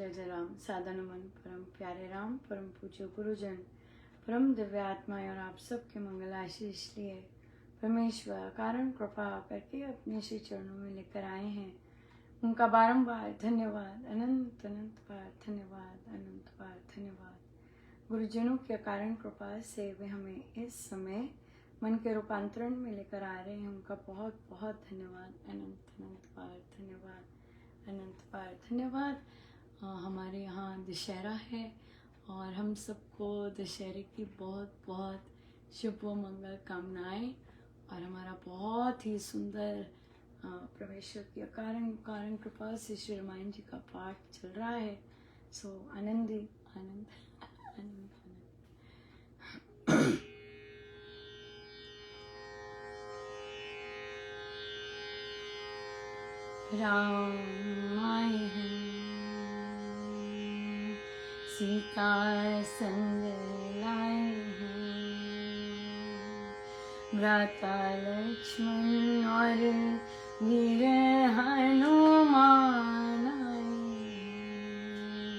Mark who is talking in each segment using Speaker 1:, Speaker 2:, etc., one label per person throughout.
Speaker 1: जय जय राम। सादा नमन परम प्यारे राम, परम पूज्य गुरुजन, परम दिव्य आत्माएं और आप सबके मंगल आशीष लिए परमेश्वर कारण कृपा करके अपने श्री चरणों में लेकर आए हैं। उनका बारंबार धन्यवाद, अनंत अनंत बार धन्यवाद, अनंत बार धन्यवाद। गुरुजनों के कारण कृपा से वे हमें इस समय मन के रूपांतरण में लेकर आ रहे हैं। उनका बहुत बहुत धन्यवाद, अनंत अनंत बार धन्यवाद, अनंत बार धन्यवाद। हमारे यहाँ दशहरा है और हम सबको दशहरे की बहुत बहुत शुभ व मंगल कामनाएं। और हमारा बहुत ही सुंदर परमेश्वर की कारण कृपा से श्री रामायण जी का पाठ चल रहा है। सो आनंदी आनंद आनंद आनंद। राम आए हैं, सीता संग लाए हैं, भ्राता लक्ष्मण और वीर हनुमान आए हैं।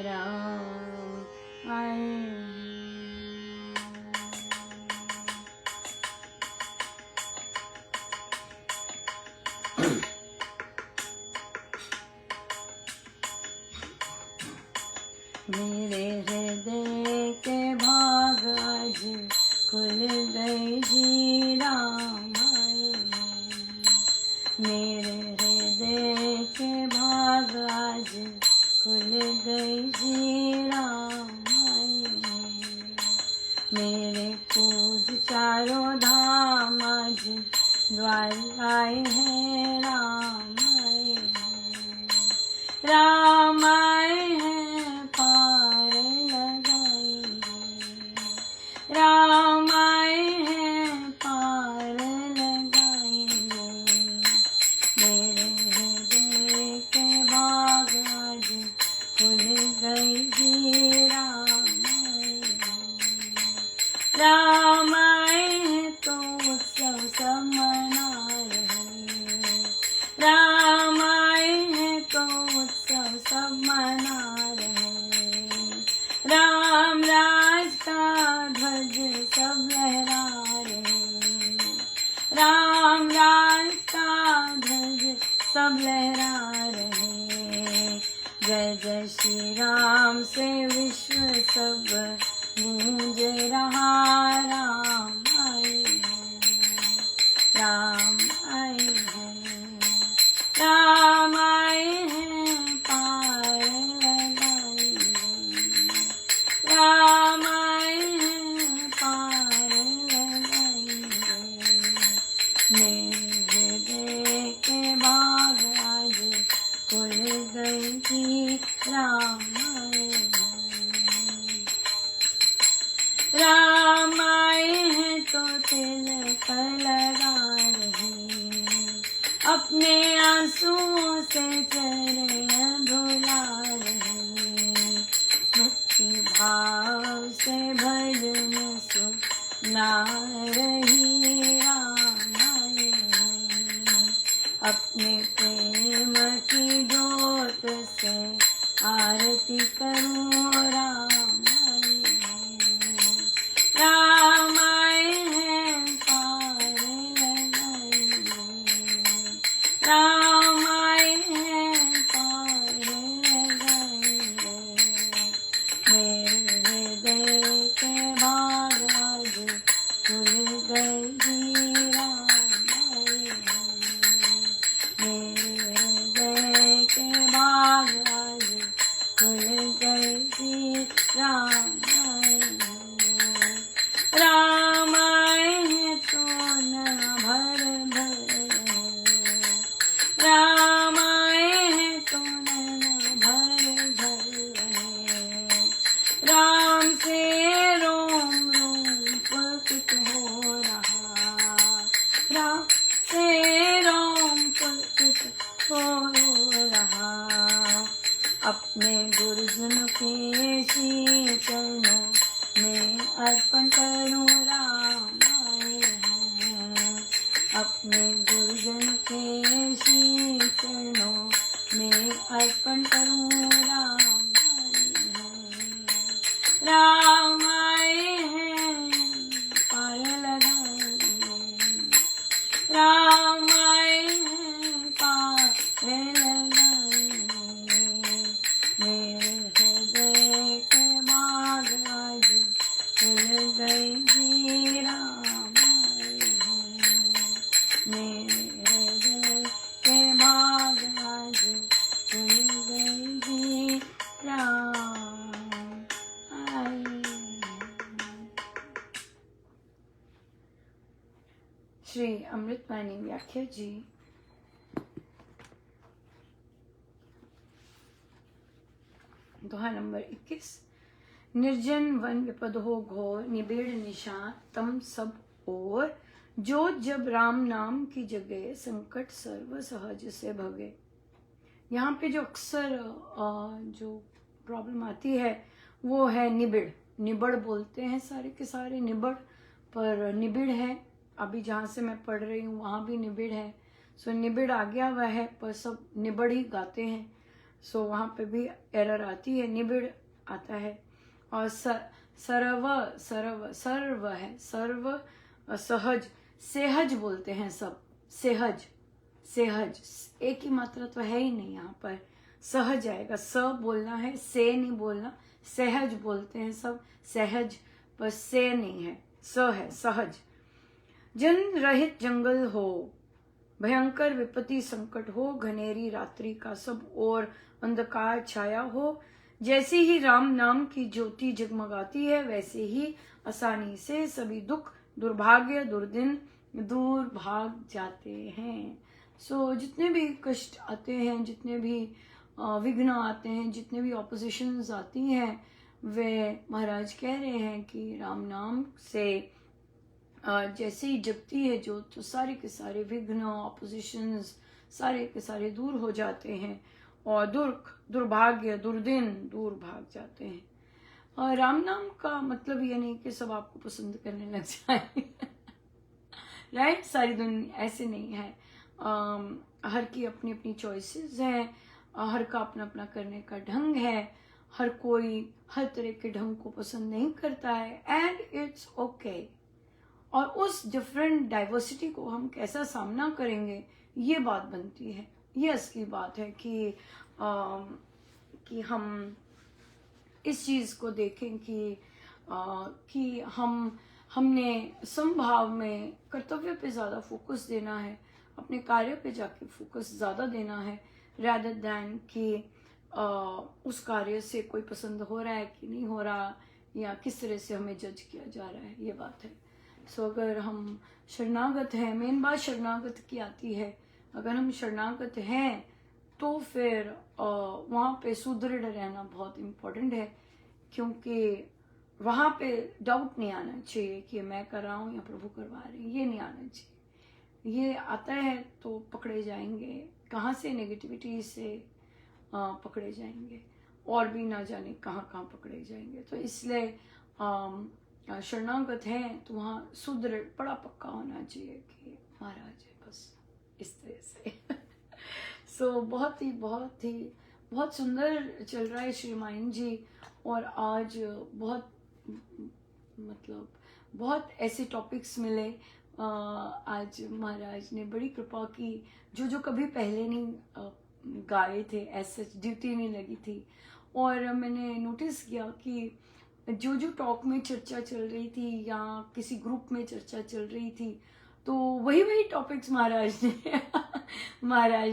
Speaker 1: राम आए हैं। मेरे हृदय के भाग आज खुल गए जी, राम आए हैं। मेरे हृदय के भाग आज खुल गए जी, राम आए हैं। मेरे पूज चारों धाम आज द्वार आए हैं, राम आए हैं। राम आए हैं, पार लगाएंगे। राम आए हैं, पार लगाएंगे। मेरे हृदय के भाग आज खुल गए जी, राम आए हैं। राम आए हैं तो उत्सव सब मना रहे। राम आए हैं तो उत्सव सब मना रहे। राम राज का ध्वज सब लहरा रहे। राम राज का ध्वज सब लहरा रहे। जय जय श्री राम से विश्व सब गूंज रहा। राम आए हैं, राम आए हैं। राम आए हैं, पार लगाएंगे। राम आए हैं, पार लगाएंगे। मेरे हृदय के भाग आज खुल गए जी, राम आए हैं। राम आए हैं तो तिलक लगा रहे। अपने आंसुओं से चरण धुला रहे। भक्ति भाव से भजन सुना रही। राम आए हैं, अपने प्रेम की जोत से आरती करूं। राम आए हैं। राम आए हैं, पार लगाएंगे। राम आए हैं, पार लगाएंगे। मेरे हृदय के भाग आज खुल गए जी, राम आए हैं। मेरे हृदय के भाग आज खुल गए जी, राम आए हैं। राम आए हैं तो नैना भर भर। राम आए हैं तो नैना भर भर। राम से रोम रोम पुलकित हो रहा। राम से रोम पुलकित हो रहा। अपने गुरुजन के श्री चरणों में अर्पण करूं। राम आए हैं, अपने गुरुजन के श्री चरणों में अर्पण करूं। राम श्री अमृतवाणी व्याख्या जी। दोहा नंबर 21। निर्जन वन विपद हो घोर, निबेड़ निशान तम सब ओर, जो जब राम नाम की जगह, संकट सर्व सहज से भगे। यहाँ पे जो अक्सर जो प्रॉब्लम आती है वो है निबिड़। निबड़ बोलते हैं सारे के सारे निबड़, पर निबिड़ है। अभी जहाँ से मैं पढ़ रही हूँ वहाँ भी निबिड़ है। सो निबिड़ आ गया हुआ है, पर सब निबड़ ही गाते हैं। सो वहाँ पे भी एरर आती है, निबिड़ आता है। और सर्व सर्व सर्व है, सर्व सहज, सेहज बोलते हैं सब। सेहज सेहज एक ही मात्रा तो है ही नहीं यहाँ पर, सहज आएगा। स बोलना है, से नहीं बोलना। सहज बोलते हैं सब, सहज, पर से नहीं है, स है, सहज। जन रहित जंगल हो, भयंकर विपत्ति संकट हो, घनेरी रात्रि का सब और अंधकार छाया हो, जैसे ही राम नाम की ज्योति जगमगाती है, वैसे ही आसानी से सभी दुख, दुर्भाग्य, दुर्दिन दूर भाग जाते हैं। सो जितने भी कष्ट आते हैं, जितने भी विघ्न आते हैं, जितने भी ऑपोजिशंस आती हैं, वे महाराज कह रहे हैं कि राम नाम से जैसे ही जगती है जो, तो सारे के सारे विघ्न, ऑपोजिशंस सारे के सारे दूर हो जाते हैं और दुख, दुर्भाग्य, दुर्दिन दूर भाग जाते हैं। और राम नाम का मतलब ये नहीं कि सब आपको पसंद करने लग जाए राइट। सारी दुनिया ऐसे नहीं है। हर की अपनी अपनी चॉइसेस हैं, हर का अपना अपना करने का ढंग है। हर कोई हर तरह के ढंग को पसंद नहीं करता है, एंड इट्स ओके। और उस डिफरेंट डाइवर्सिटी को हम कैसा सामना करेंगे, ये बात बनती है। ये असली बात है कि हम इस चीज को देखें कि हमने समभाव में कर्तव्य पे ज्यादा फोकस देना है, अपने कार्य पे जाके फोकस ज्यादा देना है, rather than कि उस कार्य से कोई पसंद हो रहा है कि नहीं हो रहा, या किस तरह से हमें जज किया जा रहा है, ये बात है। सो अगर हम शरणागत हैं, मेन बात शरणागत की आती है। अगर हम शरणागत हैं तो फिर वहाँ पे सुदृढ़ रहना बहुत इम्पोर्टेंट है, क्योंकि वहाँ पे डाउट नहीं आना चाहिए कि मैं कर रहा हूँ या प्रभु करवा रहे हैं, ये नहीं आना चाहिए। ये आता है तो पकड़े जाएंगे, कहाँ से नेगेटिविटी से पकड़े जाएंगे, और भी ना जाने कहाँ कहाँ पकड़े जाएंगे। तो इसलिए शरणागत हैं तो वहाँ सुदृढ़ बड़ा पक्का होना चाहिए कि महाराज है, बस इस तरह से सो बहुत सुंदर चल रहा है श्रीमान जी। और आज बहुत ऐसे टॉपिक्स मिले। आज महाराज ने बड़ी कृपा की, जो कभी पहले नहीं गाए थे, ऐसे ड्यूटी नहीं लगी थी। और मैंने नोटिस किया कि जो टॉक में चर्चा चल रही थी या किसी ग्रुप में चर्चा चल रही थी, तो वही टॉपिक्स महाराज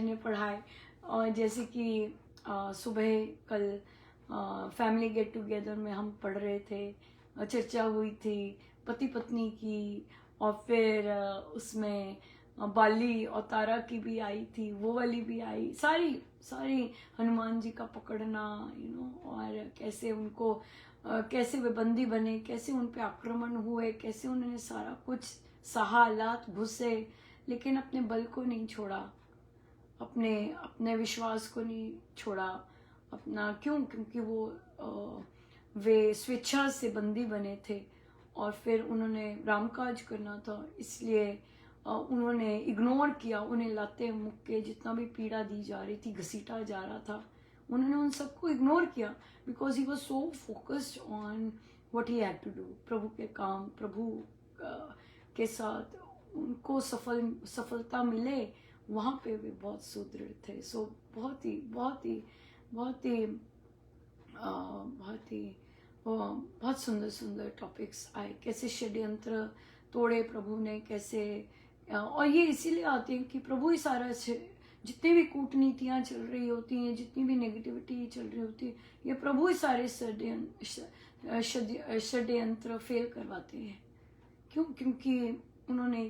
Speaker 1: ने पढ़ाए। और जैसे कि सुबह कल फैमिली गेट टुगेदर में हम पढ़ रहे थे, चर्चा हुई थी पति पत्नी की, और फिर उसमें बाली और तारा की भी आई थी, वो वाली भी आई, सारी हनुमान जी का पकड़ना, और कैसे उनको कैसे वे बंदी बने, कैसे उन पे आक्रमण हुए, कैसे उन्होंने सारा कुछ सहा, लात घुसे, लेकिन अपने बल को नहीं छोड़ा, अपने विश्वास को नहीं छोड़ा अपना। क्योंकि वे स्वेच्छा से बंदी बने थे, और फिर उन्होंने रामकाज करना था, इसलिए उन्होंने इग्नोर किया। उन्हें लाते मुक्के जितना भी पीड़ा दी जा रही थी, घसीटा जा रहा था, उन्होंने उन सबको इग्नोर किया, because he was so focused on what he had to do. प्रभु के काम, प्रभु के साथ उनको सफलता मिले, वहाँ पे वे बहुत सुदृढ़ थे। सो बहुत सुंदर टॉपिक्स आए। कैसे षड्यंत्र तोड़े प्रभु ने, कैसे, और ये इसीलिए आते हैं कि प्रभु ही सारा, जितनी भी कूटनीतियाँ चल रही होती हैं, जितनी भी नेगेटिविटी चल रही होती है, ये प्रभु ही सारे षड्यंत्र फेल करवाते हैं। क्योंकि उन्होंने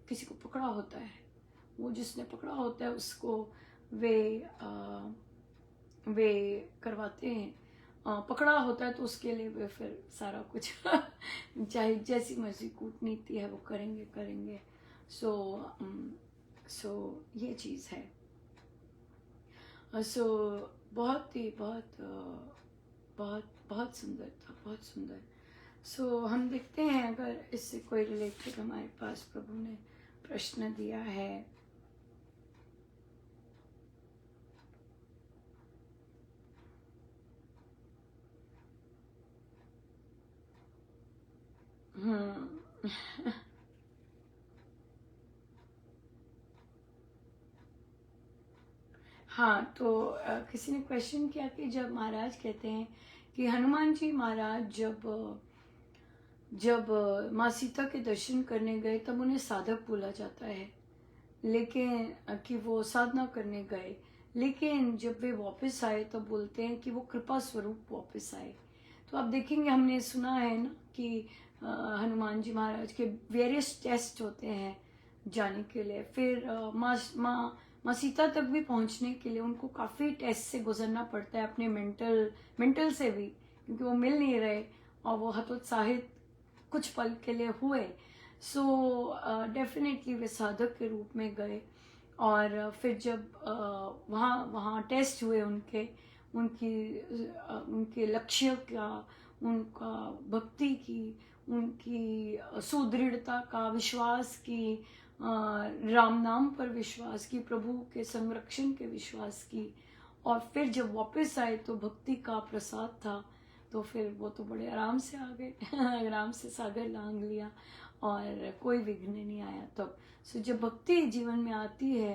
Speaker 1: किसी को पकड़ा होता है, वो जिसने पकड़ा होता है उसको वे करवाते हैं, पकड़ा होता है तो उसके लिए वे फिर सारा कुछ चाहे जैसी मर्जी कूटनीति है वो करेंगे। सो सो ये चीज़ है। सो बहुत ही बहुत बहुत सुंदर था, बहुत सुंदर। सो हम देखते हैं अगर इससे कोई रिलेटेड हमारे पास प्रभु ने प्रश्न दिया है। हाँ, तो किसी ने क्वेश्चन किया कि जब महाराज कहते हैं कि हनुमान जी महाराज जब माँ सीता के दर्शन करने गए तब उन्हें साधक बोला जाता है, लेकिन कि वो साधना करने गए, लेकिन जब वे वापस आए तो बोलते हैं कि वो कृपा स्वरूप वापस आए। तो आप देखेंगे, हमने सुना है ना कि हनुमान जी महाराज के वेरियस टेस्ट होते हैं जाने के लिए, फिर माँ सीता तक भी पहुंचने के लिए उनको काफ़ी टेस्ट से गुजरना पड़ता है, अपने मेंटल से भी, क्योंकि वो मिल नहीं रहे और वो हतोत्साहित कुछ पल के लिए हुए। सो डेफिनेटली वे साधक के रूप में गए, और फिर जब वहाँ टेस्ट हुए उनके लक्ष्य का, उनका भक्ति की, उनकी सुदृढ़ता का, विश्वास की, राम नाम पर विश्वास की, प्रभु के संरक्षण के विश्वास की, और फिर जब वापस आए तो भक्ति का प्रसाद था, तो फिर वो तो बड़े आराम से आ गए आराम से सागर लांघ लिया और कोई विघ्न नहीं आया तब। सो जब भक्ति जीवन में आती है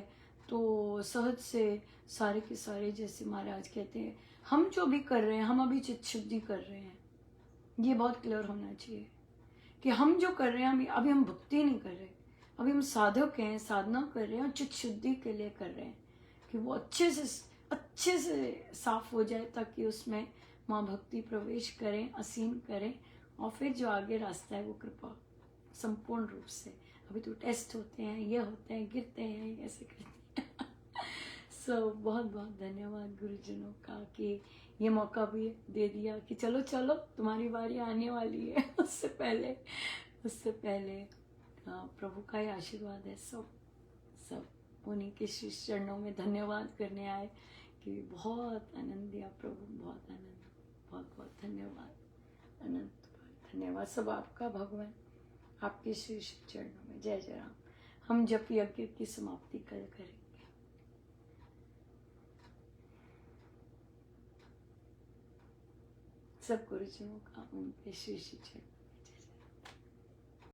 Speaker 1: तो सहज से सारे के सारे, जैसे महाराज कहते हैं, हम जो भी कर रहे हैं हम अभी चित्त शुद्धि कर रहे हैं। ये बहुत क्लियर होना चाहिए कि हम जो कर रहे हैं अभी हम भक्ति नहीं कर रहे, अभी हम साधक हैं, साधना कर रहे हैं और चित्त शुद्धि के लिए कर रहे हैं कि वो अच्छे से साफ हो जाए, ताकि उसमें माँ भक्ति प्रवेश करें, असीम करें, और फिर जो आगे रास्ता है वो कृपा संपूर्ण रूप से। अभी तो टेस्ट होते हैं, ये होते हैं, गिरते हैं, ऐसे करते हैं सो बहुत बहुत धन्यवाद गुरुजनों का कि ये मौका भी दे दिया कि चलो चलो तुम्हारी बारी आने वाली है उससे पहले प्रभु का ही आशीर्वाद है। सब उन्हीं के श्री चरणों में धन्यवाद करने आए कि बहुत आनंद दिया प्रभु, बहुत आनंद, बहुत बहुत धन्यवाद, अनंत धन्यवाद सब आपका भगवान, आपके श्री चरणों में। जय जय राम। हम जप यज्ञ की समाप्ति कल करेंगे। सब गुरुजनों का उनके श्री चरण